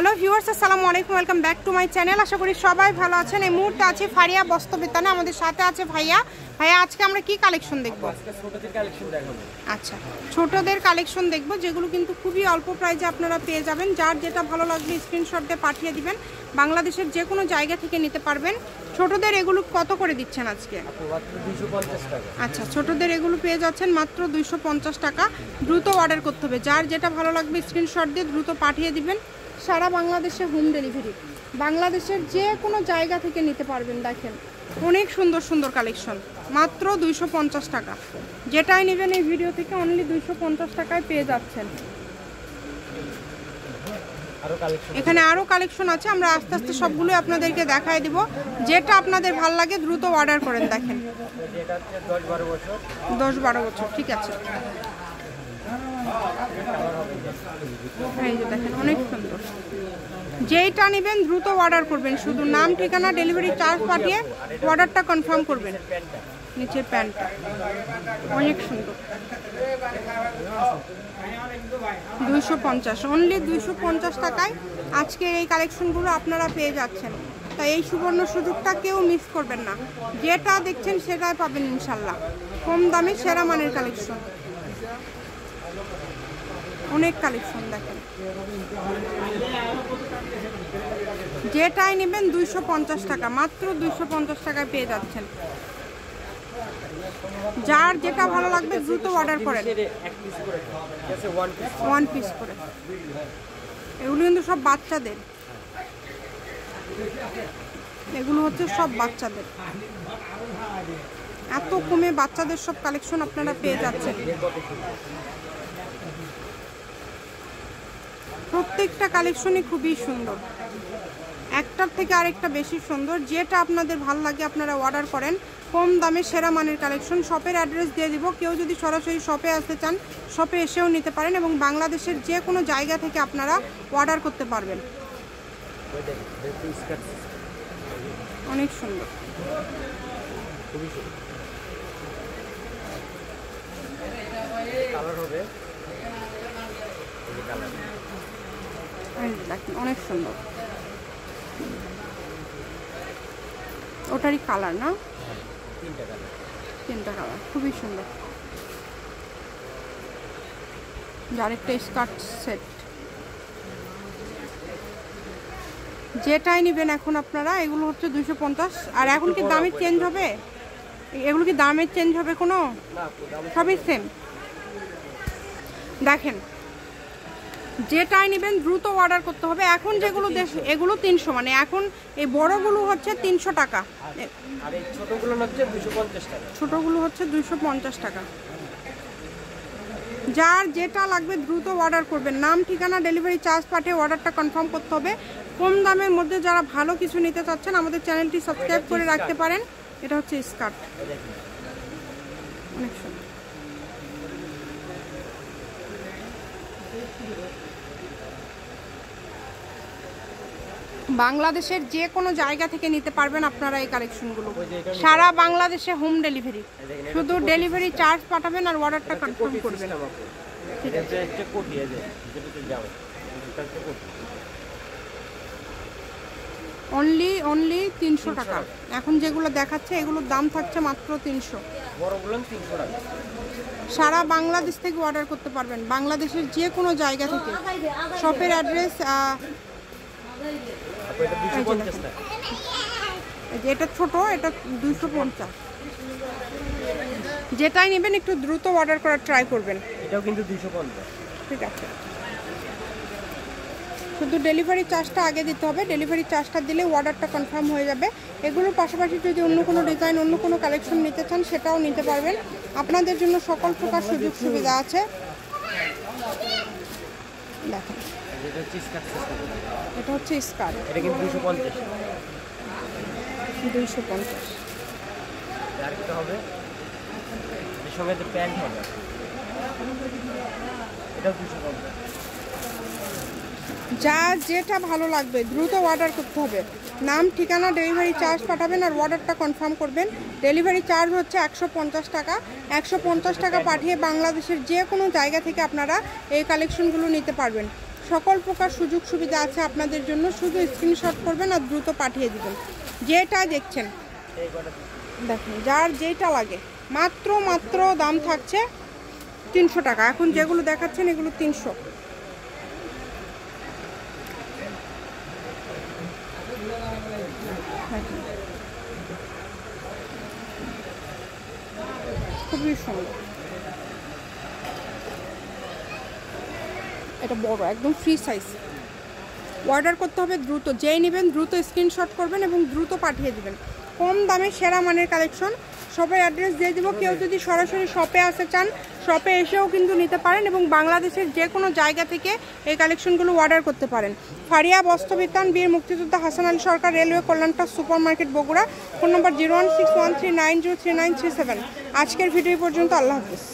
Hello viewers, আসসালামু আলাইকুম, welcome back to my channel. আশা করি সবাই ভালো আছেন। এই মুহূর্তে আছে ফারিয়া বস্ত্রবিতানে, আমাদের সাথে আছে ভাইয়া। আজকে আমরা কি কালেকশন দেখব? আচ্ছা, ছোটদের কালেকশন দেখব, যেগুলো কিন্তু খুবই অল্প প্রাইসে আপনারা পেয়ে যাবেন। যার যেটা ভালো লাগবে স্ক্রিনশট দিয়ে পাঠিয়ে দিবেন, বাংলাদেশের যে কোনো জায়গা থেকে নিতে পারবেন। ছোটদের এগুলো কত করে দিচ্ছেন আজকে? আচ্ছা, ছোটদের এগুলো পেয়ে যাচ্ছেন মাত্র 250 টাকা। দ্রুত অর্ডার করতে হবে, যার যেটা ভালো লাগবে স্ক্রিনশট দিয়ে দ্রুত পাঠিয়ে দিবেন। সারা বাংলাদেশে হোম ডেলিভারি, বাংলাদেশের যে কোনো জায়গা থেকে নিতে পারবেন। দেখেন অনেক সুন্দর সুন্দর কালেকশন, মাত্র 250 টাকা। যেটাই নেবেন এই ভিডিও থেকে অনলি 250 টাকায় পেয়ে যাচ্ছেন। এখানে আরও কালেকশন আছে, আমরা আস্তে আস্তে সবগুলো আপনাদেরকে দেখায় দিব। যেটা আপনাদের ভালো লাগে দ্রুত অর্ডার করেন। দেখেন 10-12 বছর, ঠিক আছে। এই যে দেখেন অনেক সুন্দর, যেইটা নেবেন দ্রুত অর্ডার করবেন। শুধু নাম, ঠিকানা, ডেলিভারি চার্জ পাঠিয়ে অর্ডারটা কনফার্ম করবেন। নিচের প্যান্টটা অনেক সুন্দর, 250, অনলি 250 টাকায় আজকের এই কালেকশনগুলো আপনারা পেয়ে যাচ্ছেন। তাই এই সুবর্ণ সুযোগটা কেউ মিস করবেন না। যেটা দেখছেন সেটাই পাবেন ইনশাল্লাহ। কম দামে সেরা মানের কালেকশন, অনেক কালেকশন। দেখেন যেটাই নেবেন 250 টাকা, মাত্র 250 টাকায় পেয়ে যাচ্ছেন। যার যেটা ভালো লাগবে দ্রুত অর্ডার করেন, 1 পিস করে। এগুলো কিন্তু সব বাচ্চাদের, এগুলো হচ্ছে সব বাচ্চাদের। এত কমে বাচ্চাদের সব কালেকশন আপনারা পেয়ে যাচ্ছেন। প্রত্যেকটা কালেকশনই খুবই সুন্দর, একটার থেকে আরেকটা বেশি সুন্দর। যেটা আপনাদের ভালো লাগে আপনারা অর্ডার করেন। কম দামে সেরা মানের কালেকশন। শপের অ্যাড্রেস দিয়ে দিব, কেউ যদি সরাসরি শপে আসতে চান শপে এসেও নিতে পারেন, এবং বাংলাদেশের যে কোনো জায়গা থেকে আপনারা অর্ডার করতে পারবেন। অনেক সুন্দর, অনেক সুন্দর। ওটারই কালার না, তিনটা কালার, খুবই সুন্দর। আরেকটা স্কার্ট সেট। যেটাই নেবেন এখন আপনারা, এগুলো হচ্ছে 250। আর এখন কি দামের চেঞ্জ হবে? এগুলো কি দামের চেঞ্জ হবে কোনো? সবই সেম। দেখেন যেটাই নেবেন দ্রুত অর্ডার করতে হবে। এখন যেগুলো এগুলো 300, মানে এখন এই বড়গুলো হচ্ছে 300 টাকা, আর এই ছোটগুলো হচ্ছে 250 টাকা। ছোটগুলো হচ্ছে 250 টাকা। যার যেটা লাগবে দ্রুত অর্ডার করবেন। নাম, ঠিকানা, ডেলিভারি চার্জ পাঠিয়ে অর্ডারটা কনফার্ম করতে হবে। কম দামের মধ্যে যারা ভালো কিছু নিতে চাচ্ছেন আমাদের চ্যানেলটি সাবস্ক্রাইব করে রাখতে পারেন। এটা হচ্ছে স্কার্ট, অনেক সুন্দর। বাংলাদেশের যে কোনো জায়গা থেকে নিতে পারবেন আপনারা এই কালেকশনগুলো। সারা বাংলাদেশে হোম ডেলিভারি, শুধু ডেলিভারি চার্জ পাঠাবেন আর অর্ডারটা কনফার্ম করবেন। অনলি 300 টাকা। এখন যেগুলো দেখাচ্ছে এগুলোর দাম থাকছে মাত্র 300। সারা বাংলাদেশ থেকে অর্ডার করতে পারবেন, বাংলাদেশের যে কোনো জায়গা থেকে। শপের অ্যাড্রেস এটা ছোট, এটা 250। যেটাই নেবেন একটু দ্রুত অর্ডার করার ট্রাই করবেন। এটাও কিন্তু 250, ঠিক আছে। শুধু ডেলিভারি চার্জটা আগে দিতে হবে, ডেলিভারি চার্জটা দিলে অর্ডারটা কনফার্ম হয়ে যাবে। এগুলোর পাশাপাশি যদি অন্য কোনো ডিজাইন, অন্য কোনো কালেকশন নিতে চান সেটাও নিতে পারবেন। আপনাদের জন্য সকল প্রকার সুযোগ সুবিধা আছে। দেখেন এটা হচ্ছে স্কার্ট, এটা কিন্তু 250। 250। আর কি হবে? এর সঙ্গে যে প্যান্ট হবে, এটা 250। যা যেটা ভালো লাগবে দ্রুত অর্ডার করতে হবে। নাম, ঠিকানা, ডেলিভারি চার্জ পাঠাবেন আর অর্ডারটা কনফার্ম করবেন। ডেলিভারি চার্জ হচ্ছে 150 টাকা। 150 টাকা পাঠিয়ে বাংলাদেশের যে কোনো জায়গা থেকে আপনারা এই কালেকশনগুলো নিতে পারবেন। সকল প্রকার সুযোগ সুবিধা আছে আপনাদের জন্য। শুধু স্ক্রিনশট করবেন আর দ্রুত পাঠিয়ে দিবেন। যেটা দেখছেন দেখুন, যার যেটা লাগে মাত্র দাম থাকছে 300 টাকা। এখন যেগুলো দেখাচ্ছেন এগুলো 300। খুবই সুন্দর, এটা বড় একদম ফ্রি সাইজ। অর্ডার করতে হবে দ্রুত, যেই নেবেন দ্রুত স্ক্রিনশট করবেন এবং দ্রুত পাঠিয়ে দিবেন। কম দামে সেরা মানের কালেকশন। সবাই অ্যাড্রেস দিয়ে দিব। কেউ যদি সরাসরি শপে আসতে চান শপে এসেও কিন্তু নিতে পারেন এবং বাংলাদেশের যে কোনো জায়গা থেকে এই কালেকশনগুলো অর্ডার করতে পারেন। ফারিয়া বস্ত্রবিতান, বীর মুক্তিযোদ্ধা হাসান আলী সরকার, রেলওয়ে কল্যাণটা super market, Bogura. Phone number 01613903937। আজকের ভিডিও পর্যন্ত। আল্লাহ হাফিজ।